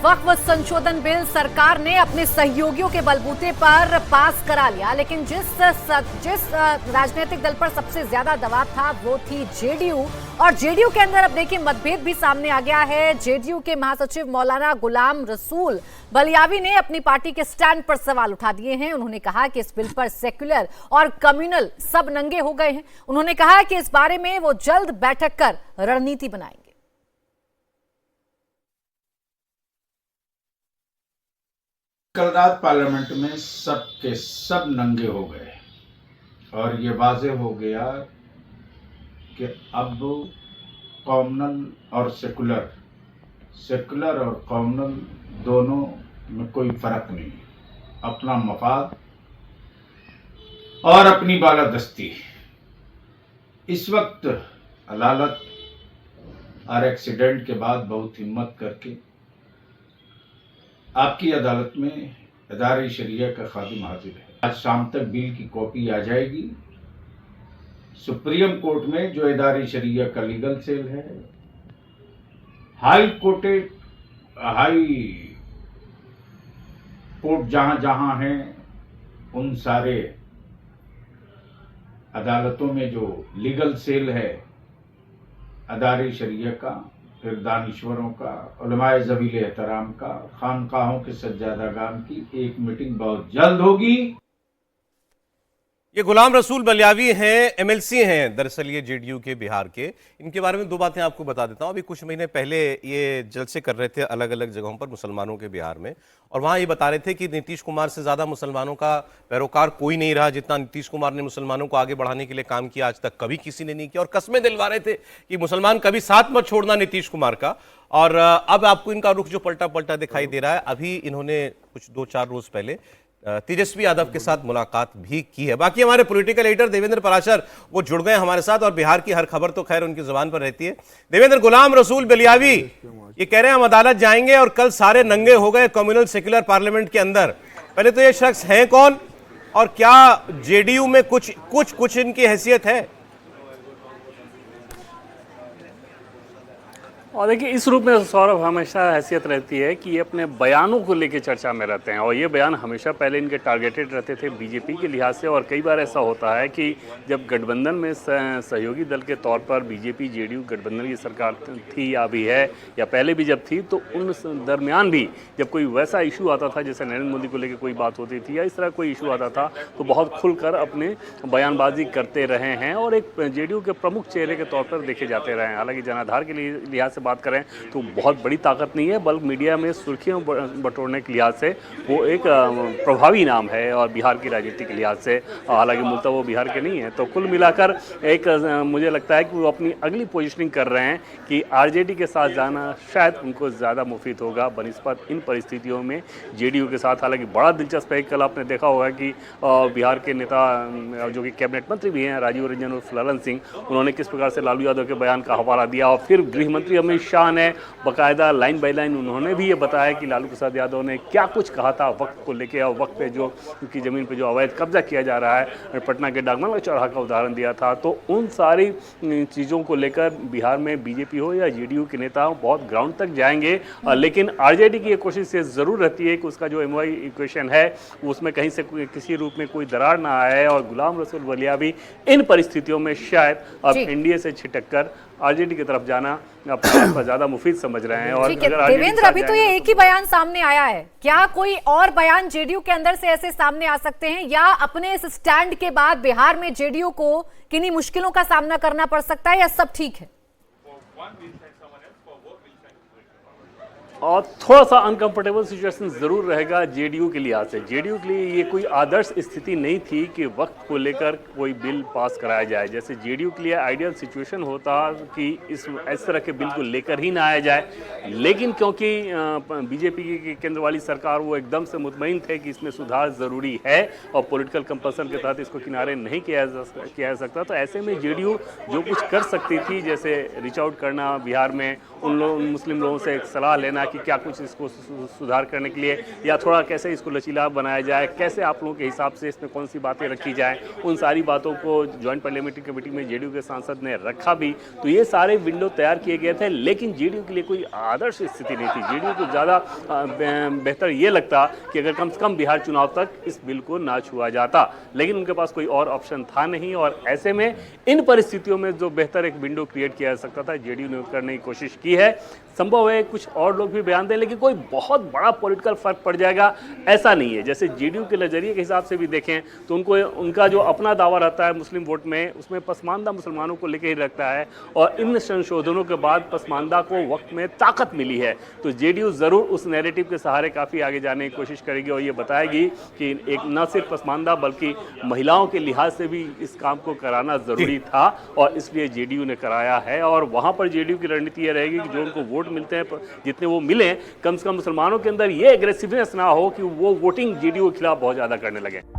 वक्फ संशोधन बिल सरकार ने अपने सहयोगियों के बलबूते पर पास करा लिया, लेकिन जिस राजनीतिक दल पर सबसे ज्यादा दबाव था वो थी जेडीयू। और जेडीयू के अंदर अब देखिए मतभेद भी सामने आ गया है। जेडीयू के महासचिव मौलाना गुलाम रसूल बलियावी ने अपनी पार्टी के स्टैंड पर सवाल उठा दिए हैं। उन्होंने कहा कि इस बिल पर सेक्युलर और कम्युनल सब नंगे हो गए हैं। उन्होंने कहा कि इस बारे में वो जल्द बैठक कर रणनीति बनाएंगे। कल रात पार्लियामेंट में सब के सब नंगे हो गए और ये वाज़ेह हो गया कि अब कॉमनल और सेकुलर और कॉमनल दोनों में कोई फर्क नहीं है। अपना मफाद और अपनी बालादस्ती। इस वक्त अदालत और एक्सीडेंट के बाद बहुत हिम्मत करके आपकी अदालत में इदारे शरिया का खादिम हाजिर है। आज शाम तक बिल की कॉपी आ जाएगी। सुप्रीम कोर्ट में जो इदारे शरिया का लीगल सेल है, हाई कोर्ट जहां जहां हैं, उन सारे अदालतों में जो लीगल सेल है अदारे शरिया का, फिर दानिश्वरों का, उलमाए ज़वील एहतराम का, खानकाहों के सज्जादागान की एक मीटिंग बहुत जल्द होगी। ये गुलाम रसूल बलियावी हैं, एमएलसी हैं दरअसल ये जेडीयू के बिहार के। इनके बारे में दो बातें आपको बता देता हूं। अभी कुछ महीने पहले ये जलसे कर रहे थे अलग अलग जगहों पर मुसलमानों के बिहार में, और वहां ये बता रहे थे कि नीतीश कुमार से ज्यादा मुसलमानों का पैरोकार कोई नहीं रहा जितना नीतीश कुमार ने मुसलमानों को आगे बढ़ाने के लिए काम किया आज तक कभी किसी ने नहीं किया। और कस्में दिलवा रहे थे कि मुसलमान कभी साथ मत छोड़ना नीतीश कुमार का। और अब आपको इनका रुख जो पलटा दिखाई दे रहा है। अभी इन्होंने कुछ 2-4 रोज पहले तेजस्वी यादव के साथ मुलाकात भी की है। बाकी हमारे पॉलिटिकल एडिटर देवेंद्र पराशर वो जुड़ गए हमारे साथ, और बिहार की हर खबर तो खैर उनकी जुबान पर रहती है। देवेंद्र, गुलाम रसूल बलियावी ये कह रहे हैं हम अदालत जाएंगे और कल सारे नंगे हो गए कम्युनल सेक्युलर पार्लियामेंट के अंदर। पहले तो ये शख्स हैं कौन और क्या जेडीयू में कुछ इनकी हैसियत है? और देखिए, इस रूप में सौरभ हमेशा हैसियत रहती है कि ये अपने बयानों को लेकर चर्चा में रहते हैं, और ये बयान हमेशा पहले इनके टारगेटेड रहते थे बीजेपी के लिहाज से। और कई बार ऐसा होता है कि जब गठबंधन में सहयोगी दल के तौर पर बीजेपी जेडीयू गठबंधन की सरकार थी या अभी है या पहले भी जब थी, तो उन दरमियान भी जब कोई वैसा इशू आता था जैसे नरेंद्र मोदी को लेकर कोई बात होती थी या इस तरह कोई इशू आता था, तो बहुत खुलकर अपने बयानबाजी करते रहे हैं और एक जेडीयू के प्रमुख चेहरे के तौर पर देखे जाते रहे हैं। हालांकि जनाधार के लिहाज से बात करें तो बहुत बड़ी ताकत नहीं है, बल्कि मीडिया में सुर्खियों बटोरने के लिहाज से वो एक प्रभावी नाम है, और बिहार की राजनीति के लिहाज से हालांकि मूलतः वो बिहार के नहीं है। तो कुल मिलाकर एक मुझे लगता है कि वो अपनी अगली पोजीशनिंग कर रहे हैं कि आरजेडी के साथ जाना शायद उनको ज़्यादा मुफीद होगा बनिस्बत इन परिस्थितियों में जेडीयू के साथ। हालांकि बड़ा दिलचस्प है, कल आपने देखा होगा कि बिहार के नेता जो कि कैबिनेट मंत्री भी हैं राजीव रंजन और ललन सिंह, उन्होंने किस प्रकार से लालू यादव के बयान का हवाला दिया। और फिर गृह मंत्री अमित शाह ने बाकायदा लाइन बाय लाइन उन्होंने भी ये बताया कि लालू प्रसाद यादव ने क्या कुछ कहा था वक्त को लेकर, और वक्त पे जो उनकी ज़मीन पे जो अवैध कब्जा किया जा रहा है, पटना के डाकमाल चौराहा का उदाहरण दिया था। तो उन सारी चीज़ों को लेकर बिहार में बीजेपी हो या जेडीयू के नेता बहुत ग्राउंड तक जाएंगे। लेकिन आरजेडी की ये कोशिश ये ज़रूर रहती है कि उसका जो एमवाई इक्वेशन है उसमें कहीं से किसी रूप में कोई दरार ना आए, और गुलाम रसूल बलियावी इन परिस्थितियों में शायद अब एनडीए से छिटक कर आरजेडी की तरफ जाना अपने ज्यादा मुफीद समझ रहे हैं। और देवेंद्र, अभी तो ये एक ही बयान सामने आया है, क्या कोई और बयान जेडीयू के अंदर से ऐसे सामने आ सकते हैं, या अपने इस स्टैंड के बाद बिहार में जेडीयू को किन्हीं मुश्किलों का सामना करना पड़ सकता है, या सब ठीक है? और थोड़ा सा अनकंफर्टेबल सिचुएशन ज़रूर रहेगा जेडीयू के लिहाज से। जेडीयू के लिए ये कोई आदर्श स्थिति नहीं थी कि वक्त को लेकर कोई बिल पास कराया जाए। जैसे जेडीयू के लिए आइडियल सिचुएशन होता कि इस तरह के बिल को लेकर ही ना आया जाए, लेकिन क्योंकि बीजेपी की केंद्र वाली सरकार वो एकदम से मुतमईन थे कि इसमें सुधार ज़रूरी है और पॉलिटिकल कंपल्सन के तहत इसको किनारे नहीं किया जा सकता, तो ऐसे में जेडीयू जो कुछ कर सकती थी, जैसे रीच आउट करना बिहार में उन मुस्लिम लोगों से एक सलाह लेना कि क्या कुछ इसको सुधार करने के लिए या थोड़ा कैसे इसको लचीला बनाया जाए, कैसे आप लोगों के हिसाब से इसमें कौन सी बातें रखी जाए, उन सारी बातों को ज्वाइंट पार्लियामेंट्री कमेटी में जेडीयू के सांसद ने रखा भी। तो ये सारे विंडो तैयार किए गए थे, लेकिन जेडीयू के लिए कोई आदर्श स्थिति नहीं थी। जेडीयू को ज़्यादा बेहतर ये लगता कि अगर कम से कम बिहार चुनाव तक इस बिल को ना छुआ जाता, लेकिन उनके पास कोई और ऑप्शन था नहीं। और ऐसे में इन परिस्थितियों में जो बेहतर एक विंडो क्रिएट किया जा सकता था, जेडीयू ने करने की कोशिश की है। संभव है कुछ और लोग भी बयान दें, लेकिन कोई बहुत बड़ा पॉलिटिकल फर्क पड़ जाएगा ऐसा नहीं है। जैसे जेडीयू के नजरिए के हिसाब से भी देखें तो उनको उनका जो अपना दावा रहता है मुस्लिम वोट में, उसमें पसमानदा मुसलमानों को लेकर ही रखता है, और इन संशोधनों के बाद पसमानदा को वक्त में ताकत मिली है। तो जेडीयू जरूर उस नैरेटिव के सहारे काफी आगे जाने की कोशिश करेगी और ये बताएगी कि एक न सिर्फ पसमानदा बल्कि महिलाओं के लिहाज से भी इस काम को कराना जरूरी था, और इसलिए जेडीयू ने कराया है। और वहां पर जेडीयू की रणनीति यह रहेगी कि जो उनको वोट मिलते हैं, जितने वो मिले, कम से कम मुसलमानों के अंदर ये एग्रेसिवनेस ना हो कि वो वोटिंग जेडीयू के खिलाफ बहुत ज्यादा करने लगे।